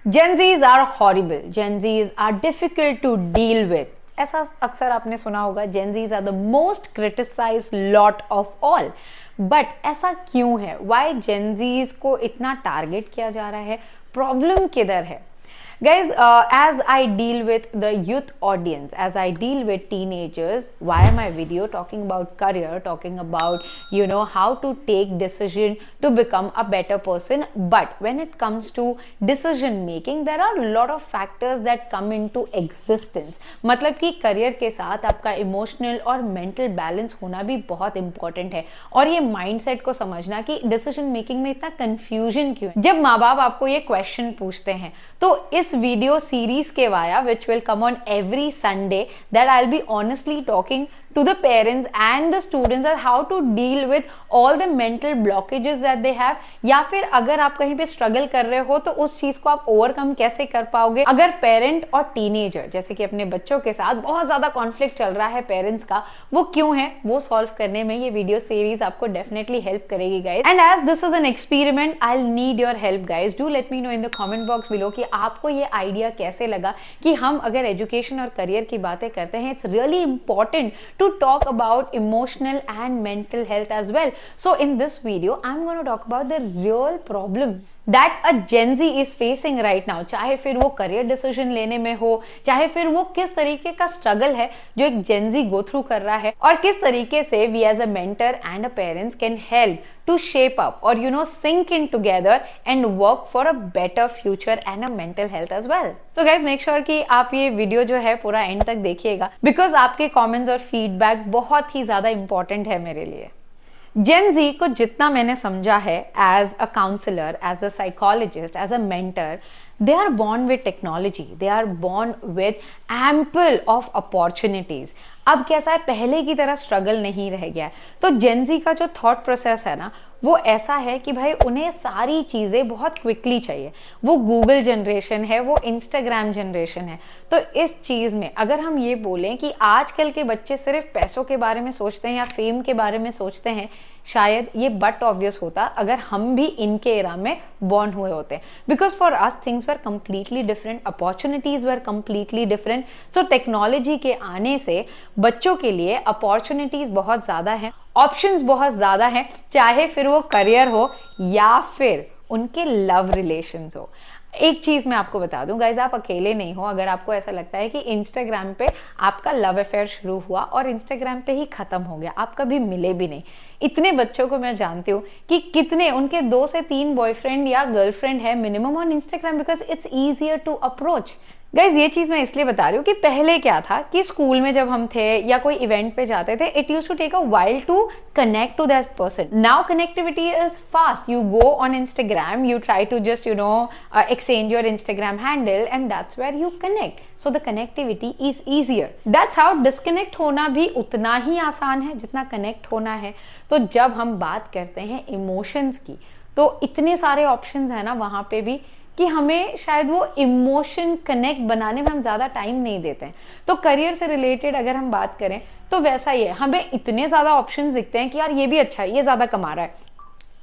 Gen Zs are horrible, Gen Zs are difficult to deal with. ऐसा अक्सर आपने सुना होगा, Gen Zs are the most criticised lot of all. But ऐसा क्यों है? वाई जेनजीज को इतना टारगेट किया जा रहा है? प्रॉब्लम किधर है? Guys, as I deal with the youth audience, as I deal with teenagers, why my video talking about career, talking about, how to take decision to become a better person. But when it comes to decision making, there are a lot of factors that come into existence. मतलब कि career के साथ आपका emotional और mental balance होना भी बहुत important है। और ये माइंडसेट को समझना कि डिसीजन मेकिंग में इतना कंफ्यूजन क्यों है। जब माँ बाप आपको ये क्वेश्चन पूछते हैं, तो इस video series के via which will come on every Sunday, that I'll be honestly talking to the parents and the students on how to deal with all the mental blockages that they have, या फिर अगर आप कहीं पे struggle कर रहे हो तो उस चीज को आप ओवरकम कैसे कर पाओगे। अगर पेरेंट और टीनेजर जैसे कि अपने बच्चों के साथ बहुत ज्यादा कॉन्फ्लिक्ट चल रहा है पेरेंट्स का, वो क्यों है, वो सॉल्व करने में ये वीडियो सीरीज आपको डेफिनेटली हेल्प करेगी guys. And as this is an experiment, I need your help guys. Do let me know in the comment box below कि आपको ये आइडिया कैसे लगा कि हम अगर एजुकेशन और करियर की बातें करते हैं, it's really important to talk about emotional and mental health as well. So in this video I'm going to talk about the real problem that a Gen Z is facing right now. चाहे फिर वो career decision लेने में हो, चाहे फिर वो किस तरीके का स्ट्रगल है जो एक Gen Z गो थ्रू कर रहा है, और किस तरीके से we as a mentor and a parents can help to shape up or sink in together and work for a better future and a mental health as well. So guys, make sure कि आप ये video जो है पूरा and तक देखिएगा, because आपके comments और फीडबैक बहुत ही ज्यादा इंपॉर्टेंट है मेरे लिए। जेन जी को जितना मैंने समझा है as a counsellor, as a psychologist, as a mentor, they are born with technology, they are born with ample of opportunities. अब कैसा है, पहले की तरह स्ट्रगल नहीं रह गया है। तो जेनजी का जो थॉट प्रोसेस है ना, वो ऐसा है कि भाई उन्हें सारी चीज़ें बहुत क्विकली चाहिए। वो गूगल जनरेशन है, वो इंस्टाग्राम जनरेशन है। तो इस चीज़ में अगर हम ये बोलें कि आजकल के बच्चे सिर्फ पैसों के बारे में सोचते हैं या फेम के बारे में सोचते हैं, शायद ये बट ऑब्वियस होता अगर हम भी इनके एरा में बॉर्न हुए होते। Because for us things were completely different, opportunities were completely different. So technology के आने से बच्चों के लिए अपॉर्चुनिटीज बहुत ज़्यादा हैं, ऑप्शंस बहुत ज़्यादा हैं, चाहे फिर वो करियर हो या फिर उनके लव रिलेशंस हो। एक चीज मैं आपको बता दूं गाइज, आप अकेले नहीं हो अगर आपको ऐसा लगता है कि इंस्टाग्राम पे आपका लव अफेयर शुरू हुआ और इंस्टाग्राम पे ही खत्म हो गया, आप कभी मिले भी नहीं। इतने बच्चों को मैं जानती हूँ कि कितने उनके 2 से 3 बॉयफ्रेंड या गर्लफ्रेंड है minimum on Instagram, because it's easier to approach. Guys ये चीज मैं इसलिए बता रही हूँ कि पहले क्या था कि स्कूल में जब हम थे या कोई इवेंट पे जाते थे, it used to take a while to connect to that person. Now connectivity is fast, you go on Instagram, you try to just exchange your Instagram handle and that's where you connect. So the connectivity is easier. That's how disconnect होना भी उतना ही आसान है जितना connect होना है। तो जब हम बात करते हैं इमोशंस की, तो इतने सारे ऑप्शंस है ना वहाँ पे भी कि हमें शायद वो इमोशन कनेक्ट बनाने में हम ज़्यादा टाइम नहीं देते हैं। तो करियर से रिलेटेड अगर हम बात करें तो वैसा ही है, हमें इतने ज़्यादा ऑप्शंस दिखते हैं कि यार ये भी अच्छा है, ये ज़्यादा कमा रहा है,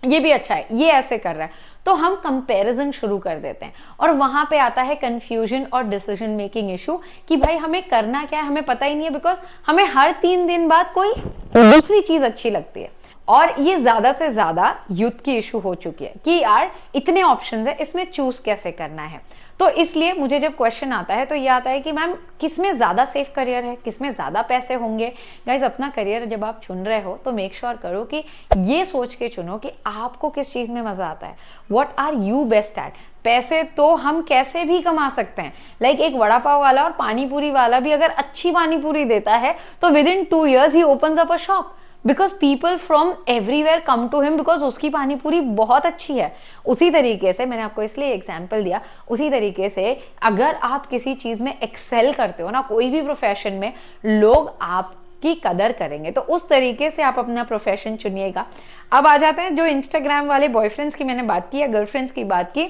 ये भी अच्छा है, ये ऐसे कर रहा है, तो हम कंपैरिजन शुरू कर देते हैं और वहां पे आता है कंफ्यूजन और डिसीजन मेकिंग इशू कि भाई हमें करना क्या है, हमें पता ही नहीं है, बिकॉज हमें हर 3 दिन बाद कोई दूसरी चीज अच्छी लगती है। और ये ज्यादा से ज्यादा यूथ की इशू हो चुकी है कि यार इतने ऑप्शंस है, इसमें चूज कैसे करना है। तो इसलिए मुझे जब क्वेश्चन आता है तो ये आता है कि मैम किसमें ज्यादा सेफ करियर है, किसमें ज्यादा पैसे होंगे। गाइज अपना करियर जब आप चुन रहे हो तो मेक श्योर करो कि ये सोच के चुनो कि आपको किस चीज में मजा आता है, what are you best at. पैसे तो हम कैसे भी कमा सकते हैं, लाइक एक वड़ा पाव वाला और पानी पूरी वाला भी अगर अच्छी पानी पूरी देता है तो विद इन 2 years ही opens up a shop, because people from everywhere come to him because उसकी पानी पूरी बहुत अच्छी है। उसी तरीके से मैंने आपको इसलिए एग्जाम्पल दिया, उसी तरीके से अगर आप किसी चीज में एक्सेल करते हो ना, कोई भी प्रोफेशन में, लोग आप की कदर करेंगे। तो उस तरीके से आप अपना प्रोफेशन चुनिएगा। अब आ जाते हैं जो इंस्टाग्राम वाले बॉयफ्रेंड्स की मैंने बात की या गर्लफ्रेंड्स की बात की।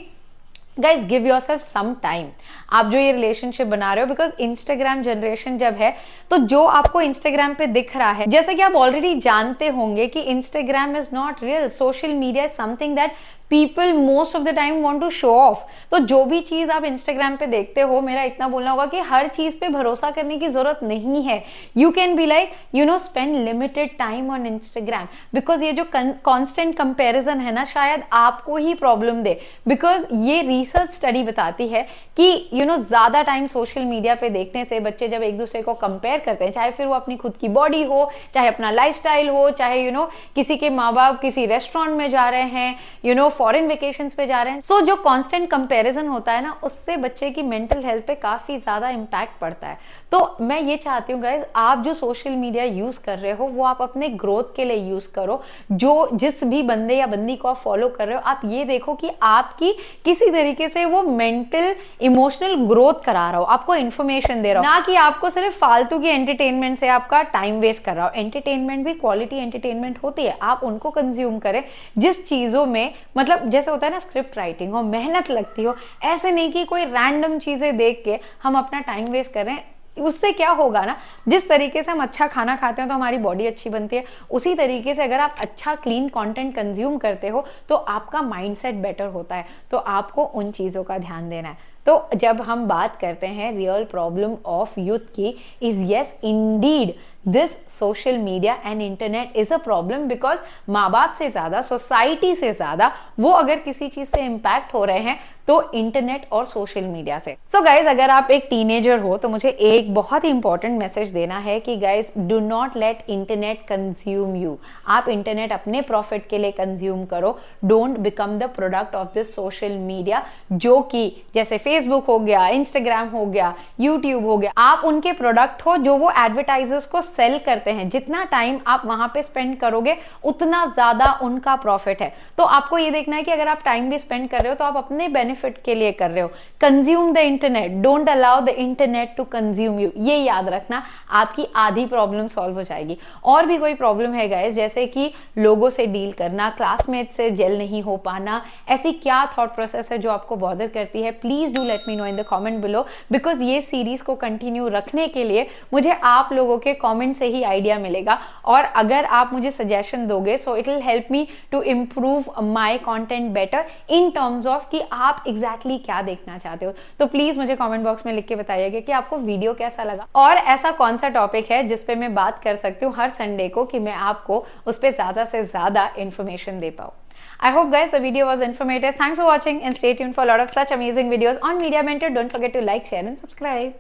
Guys give yourself some time, आप जो ये रिलेशनशिप बना रहे हो, बिकॉज इंस्टाग्राम जनरेशन जब है तो जो आपको इंस्टाग्राम पे दिख रहा है, जैसे कि आप ऑलरेडी जानते होंगे कि Instagram is not real, social media is something that people most of the time want to show off. तो जो भी चीज आप इंस्टाग्राम पे देखते हो, मेरा इतना बोलना होगा कि हर चीज पे भरोसा करने की जरूरत नहीं है। You can be like spend limited time on Instagram, because ये जो कॉन्स्टेंट कंपेरिजन है ना, शायद आपको ही प्रॉब्लम दे। बिकॉज ये रिसर्च स्टडी बताती है कि ज्यादा टाइम सोशल मीडिया पे देखने से बच्चे जब एक दूसरे को कंपेयर करते हैं, चाहे फिर वो अपनी खुद की बॉडी हो, चाहे अपना लाइफस्टाइल हो, चाहे किसी के माँ बाप किसी रेस्टोरेंट में जा रहे हैं, फॉरेन वेकेशंस पे जा रहे हैं, सो जो कांस्टेंट कंपैरिजन होता है ना, उससे बच्चे की मेंटल हेल्थ पे काफी ज्यादा इंपैक्ट पड़ता है। तो मैं ये चाहती हूँ गाइज, आप जो सोशल मीडिया यूज कर रहे हो वो आप अपने ग्रोथ के लिए यूज करो। जो जिस भी बंदे या बंदी को आप फॉलो कर रहे हो, आप ये देखो कि आपकी किसी तरीके से वो मेंटल इमोशनल ग्रोथ करा रहा हो, आपको इंफॉर्मेशन दे रहा हो, ना कि आपको सिर्फ फालतू की एंटरटेनमेंट से आपका टाइम वेस्ट कर रहा हो। एंटरटेनमेंट भी क्वालिटी एंटरटेनमेंट होती है, आप उनको कंज्यूम करें जिस चीजों में मतलब जैसे होता है ना, स्क्रिप्ट राइटिंग हो, मेहनत लगती हो। ऐसे नहीं कि कोई रैंडम चीजें देख के हम अपना टाइम वेस्ट करें। उससे क्या होगा ना, जिस तरीके से हम अच्छा खाना खाते हैं तो हमारी बॉडी अच्छी बनती है, उसी तरीके से अगर आप अच्छा क्लीन कंटेंट कंज्यूम करते हो तो आपका माइंडसेट बेटर होता है। तो आपको उन चीज़ों का ध्यान देना है। तो जब हम बात करते हैं रियल प्रॉब्लम ऑफ यूथ की, is yes Indeed this social media and internet is a problem, because माँ बाप से ज्यादा, सोसाइटी से ज्यादा वो अगर किसी चीज से इंपैक्ट हो रहे हैं तो इंटरनेट और सोशल मीडिया से। सो गाइज, अगर आप एक टीनेजर हो तो मुझे एक बहुत ही इंपॉर्टेंट मैसेज देना है कि guys, do not let internet consume you. आप इंटरनेट अपने प्रॉफिट के लिए कंज्यूम करो, don't become the product of this social media, जो कि जैसे फेसबुक हो गया, इंस्टाग्राम हो गया, यूट्यूब हो गया, आप उनके प्रोडक्ट हो जो वो एडवर्टाइजर्स को सेल करते हैं। जितना टाइम आप वहां पे स्पेंड करोगे उतना ज्यादा उनका प्रॉफिट है। तो आपको ये देखना है कि अगर आप टाइम भी स्पेंड कर रहे हो तो आप अपने बेनिफिट के लिए कर रहे हो। Consume the internet, don't allow the internet to consume you. ये याद रखना, आपकी आधी प्रॉब्लम सॉल्व हो जाएगी। और भी कोई प्रॉब्लम है गाइस, जैसे कि लोगों से डील करना, क्लासमेट से जेल नहीं हो पाना, ऐसी क्या थॉट प्रोसेस है जो आपको बॉदर करती है, please do let me know in the comment below, because ये सीरीज को कंटिन्यू रखने के लिए मुझे आप लोगों के कमेंट से ही आइडिया मिलेगा। और अगर आप मुझे सजेशन दोगे, so it will help me to improve my content better in terms of कि आप एग्जैक्टली क्या देखना चाहते हो। तो प्लीज मुझे कमेंट बॉक्स में लिख के बताइएगा कि आपको वीडियो कैसा लगा और ऐसा कौन सा टॉपिक है जिस पे मैं बात कर सकती हूँ हर संडे को, कि मैं आपको उस पर ज्यादा से ज्यादा इंफॉर्मेशन दे पाऊँ। I hope guys the video was informative. Thanks for watching and stay tuned for a lot of such amazing videos on Media Mentor. Don't forget to like, share and subscribe.